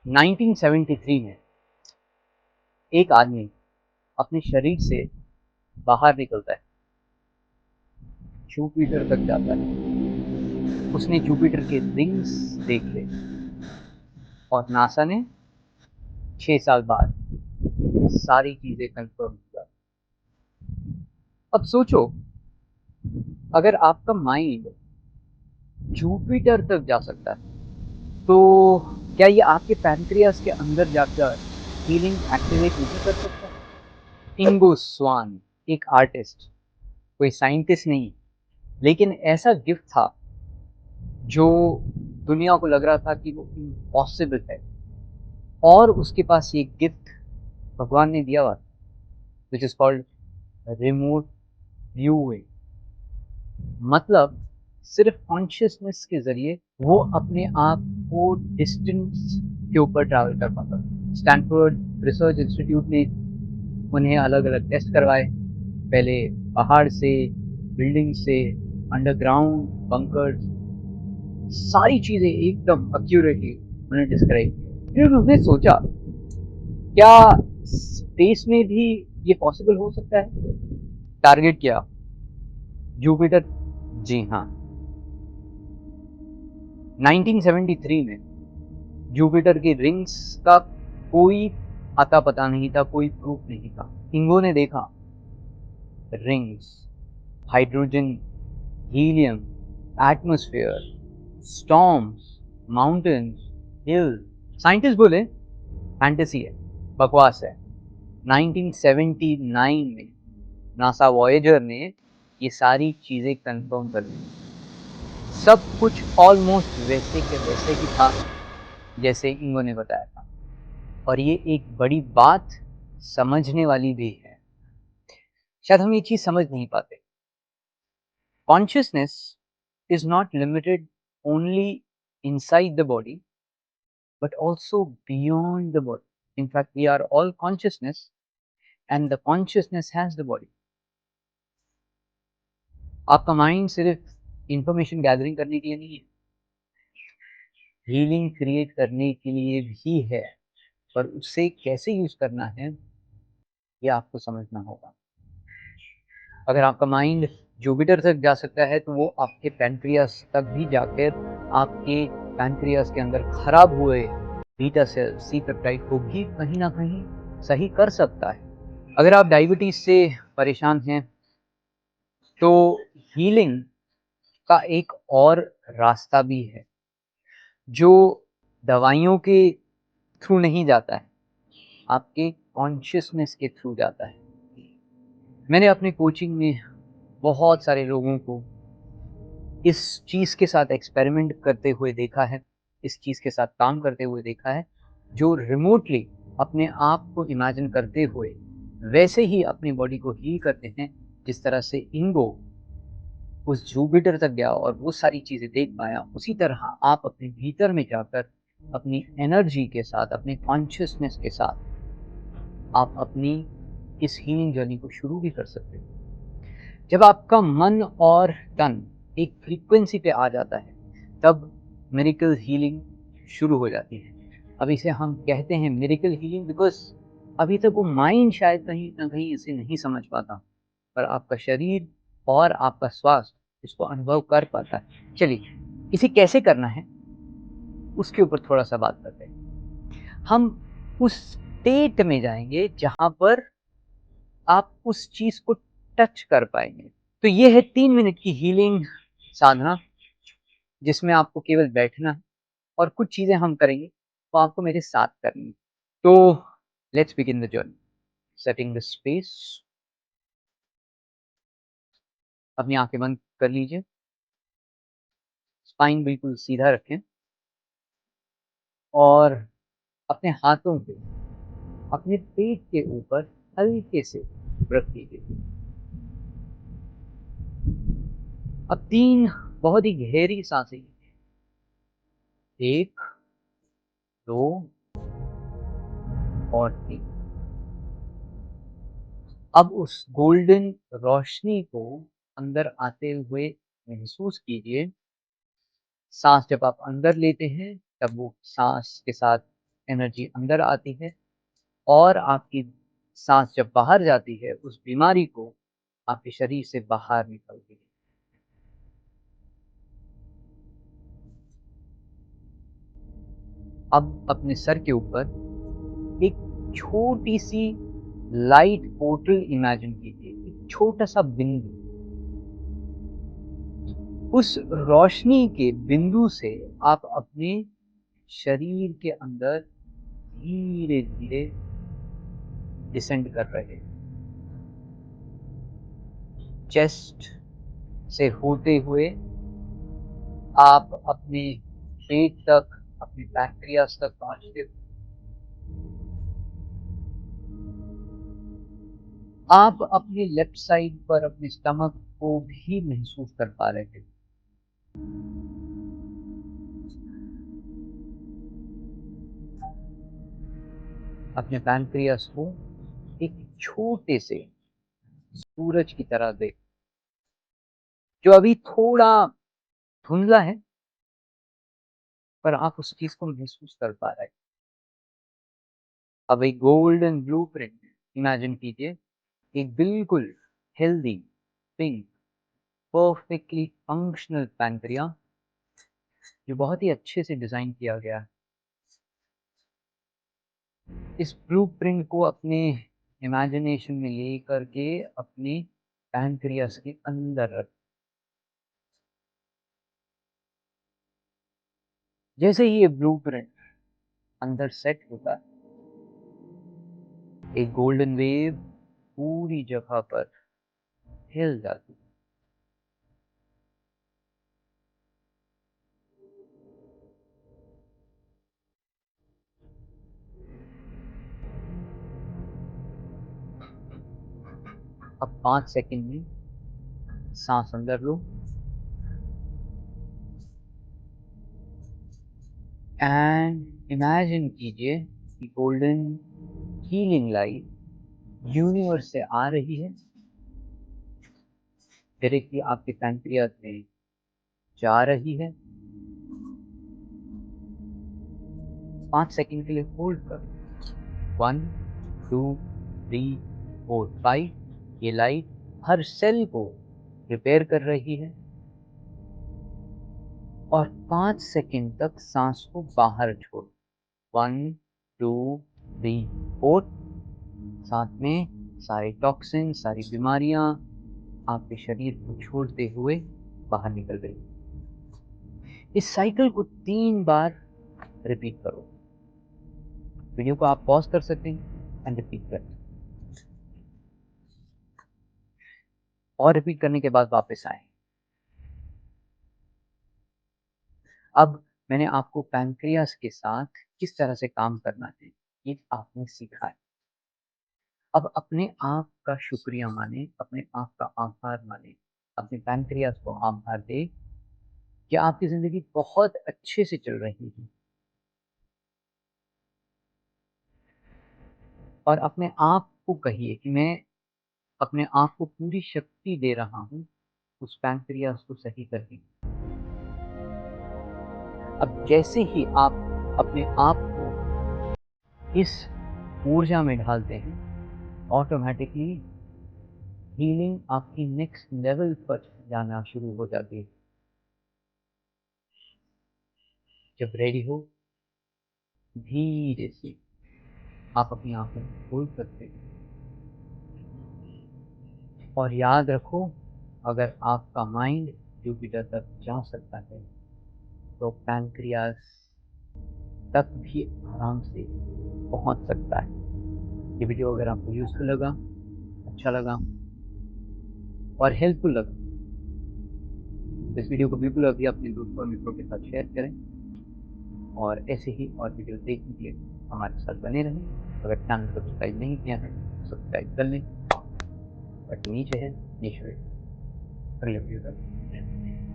1973 में एक आदमी अपने शरीर से बाहर निकलता है, जुपिटर तक जाता है। उसने जुपिटर के रिंग्स देखे और नासा ने 6 साल बाद सारी चीजें कंफर्म किया। अब सोचो, अगर आपका माइंड जुपिटर तक जा सकता है तो क्या ये आपके पैनक्रियास के अंदर जाकर हीलिंग एक्टिवेट नहीं कर सकता? इंगो स्वान एक आर्टिस्ट, कोई साइंटिस्ट नहीं, लेकिन ऐसा गिफ्ट था जो दुनिया को लग रहा था कि वो इम्पॉसिबल है, और उसके पास ये गिफ्ट भगवान ने दिया हुआ, which is called remote viewing. मतलब सिर्फ कॉन्शियसनेस के जरिए वो अपने आप को डिस्टेंस के ऊपर ट्रैवल कर पाता। स्टैनफोर्ड रिसर्च इंस्टीट्यूट ने उन्हें अलग अलग टेस्ट करवाए, पहले पहाड़ से, बिल्डिंग से, अंडरग्राउंड बंकर, सारी चीजें एकदम एक्यूरेटली उन्हें डिस्क्राइब। फिर उसने सोचा, क्या स्पेस में भी ये पॉसिबल हो सकता है? टारगेट किया जुपिटर। जी हाँ, 1973 में जुपिटर की रिंग्स का कोई आता पता नहीं था, कोई प्रूफ नहीं था। इंगो ने देखा rings, hydrogen, helium, atmosphere, storms, mountains, hills. Scientist बोले फैंटेसी है, बकवास है। 1979 में नासा वॉयेजर ने ये सारी चीजें कंफर्म कर दी। सब कुछ ऑलमोस्ट वैसे के वैसे ही था जैसे इंगो ने बताया था। और ये एक बड़ी बात समझने वाली भी है, शायद हम ये चीज समझ नहीं पाते। Consciousness is not limited only inside the body but also beyond the body. In fact, we are all consciousness, and the consciousness has the body. आपका माइंड सिर्फ इंफॉर्मेशन गैदरिंग करने के लिए नहीं है, हीलिंग क्रिएट करने के लिए भी है, पर उसे कैसे यूज करना है ये आपको समझना होगा। अगर आपका माइंड जुपिटर तक जा सकता है तो वो आपके पैनक्रियास तक भी जाकर आपके पैनक्रियास के अंदर खराब हुए बीटा सेल, सी पेप्टाइड को भी कहीं ना कहीं सही कर सकता है। अगर आप डायबिटीज से परेशान हैं तो हीलिंग का एक और रास्ता भी है जो दवाइयों के थ्रू नहीं जाता है, आपके कॉन्शियसनेस के थ्रू जाता है। मैंने अपने कोचिंग में बहुत सारे लोगों को इस चीज़ के साथ एक्सपेरिमेंट करते हुए देखा है, इस चीज़ के साथ काम करते हुए देखा है, जो रिमोटली अपने आप को इमेजिन करते हुए वैसे ही अपनी बॉडी को हील करते हैं जिस तरह से इंगो उस जुपिटर तक गया और वो सारी चीज़ें देख पाया। उसी तरह आप अपने भीतर में जाकर अपनी एनर्जी के साथ, अपने कॉन्शियसनेस के साथ आप अपनी इस हीलिंग जर्नी को शुरू भी कर सकते हो। जब आपका मन और तन एक फ्रीक्वेंसी पे आ जाता है तब मिरेकल हीलिंग शुरू हो जाती है। अब इसे हम कहते हैं मिरेकल हीलिंग बिकॉज अभी तक वो माइंड शायद कहीं ना कहीं इसे नहीं समझ पाता, पर आपका शरीर और आपका स्वास्थ्य इसको अनुभव कर पाता है। चलिए, इसे कैसे करना है उसके ऊपर थोड़ा सा बात करते हैं। हम उस स्टेट में जाएंगे जहां पर आप उस चीज को टच कर पाएंगे। तो ये है 3 मिनट की हीलिंग साधना, जिसमें आपको केवल बैठना है और कुछ चीजें हम करेंगे वो आपको मेरे साथ करनी है। तो let's begin the journey. Setting the space. अपनी आंखें बंद कर लीजिए, स्पाइन बिल्कुल सीधा रखें और अपने हाथों को अपने पेट के ऊपर हल्के से रख दीजिए। अब 3 बहुत ही गहरी सांसें, 1, 2 और 3। अब उस गोल्डन रोशनी को अंदर आते हुए महसूस कीजिए। सांस जब आप अंदर लेते हैं तब वो सांस के साथ एनर्जी अंदर आती है और आपकी सांस जब बाहर जाती है उस बीमारी को आपके शरीर से बाहर निकलती है। अब अपने सर के ऊपर एक छोटी सी लाइट पोर्टल इमेजिन कीजिए, एक छोटा सा बिंदु। उस रोशनी के बिंदु से आप अपने शरीर के अंदर धीरे धीरे डिसेंड कर रहे हैं, चेस्ट से होते हुए आप अपने पेट तक, अपने पैंक्रियास तक पहुंचते हो। आप अपने लेफ्ट साइड पर अपने स्टमक को भी महसूस कर पा रहे हैं। अपने पैंक्रियास को एक छोटे से सूरज की तरह देख, जो अभी थोड़ा धुंधला है, पर आप उस चीज को महसूस कर पा रहे हैं। अब एक गोल्डन ब्लूप्रिंट इमेजिन कीजिए, एक बिल्कुल healthy, pink, perfectly functional pancreas जो बहुत ही अच्छे से डिजाइन किया गया है। इस ब्लूप्रिंट को अपने इमेजिनेशन में ले करके अपने पैंक्रियास के अंदर रख। जैसे ही ये ब्लूप्रिंट अंदर सेट होता है, एक गोल्डन वेव पूरी जगह पर हिल जाती है। अब 5 सेकंड में सांस अंदर लो एंड इमेजिन कीजिए कि गोल्डन हीलिंग लाइट यूनिवर्स से आ रही है, डायरेक्टली आपके पैंक्रियास में जा रही है। 5 सेकंड के लिए होल्ड कर। 1 2 3 4 5। ये लाइट हर सेल को रिपेयर कर रही है और 5 सेकंड तक सांस को बाहर छोड़। 1 2 3 4। साथ में सारे टॉक्सिन, सारी बीमारियां आपके शरीर को छोड़ते हुए बाहर निकल गई। इस साइकिल को 3 बार रिपीट करो। वीडियो को आप पॉज कर सकते हैं एंड रिपीट करें, और रिपीट करने के बाद वापस आए। अब मैंने आपको पैंक्रियास के साथ किस तरह से काम करना है ये आपने सीखा है। अब अपने आप का शुक्रिया माने, अपने आप का आभार माने, अपने पैंक्रियास को आभार दे कि आपकी जिंदगी बहुत अच्छे से चल रही है, और अपने आप को कहिए कि मैं अपने आप को पूरी शक्ति दे रहा हूँ उस पैंक्रियास को सही करने की। अब जैसे ही आप अपने आप को इस ऊर्जा में ढालते हैं, ऑटोमेटिकली हीलिंग आपकी नेक्स्ट लेवल पर जाना शुरू हो जाती है। जब रेडी हो, धीरे से आप अपनी आंखें खोल सकते हैं, और याद रखो, अगर आपका माइंड जुपिटर तक जा सकता है तो पैंक्रियास तक भी आराम से पहुंच सकता है। ये वीडियो अगर आपको यूजफुल लगा, अच्छा लगा और हेल्पफुल लगा, तो इस वीडियो को बिल्कुल अभी अपने दोस्तों और मित्रों के साथ शेयर करें, और ऐसे ही और वीडियो देखने के लिए हमारे साथ बने रहें। अगर चैनल सब्सक्राइब नहीं किया है तो सब्सक्राइब कर लें, बट नीचे है नीचे अगले वीडियो तक।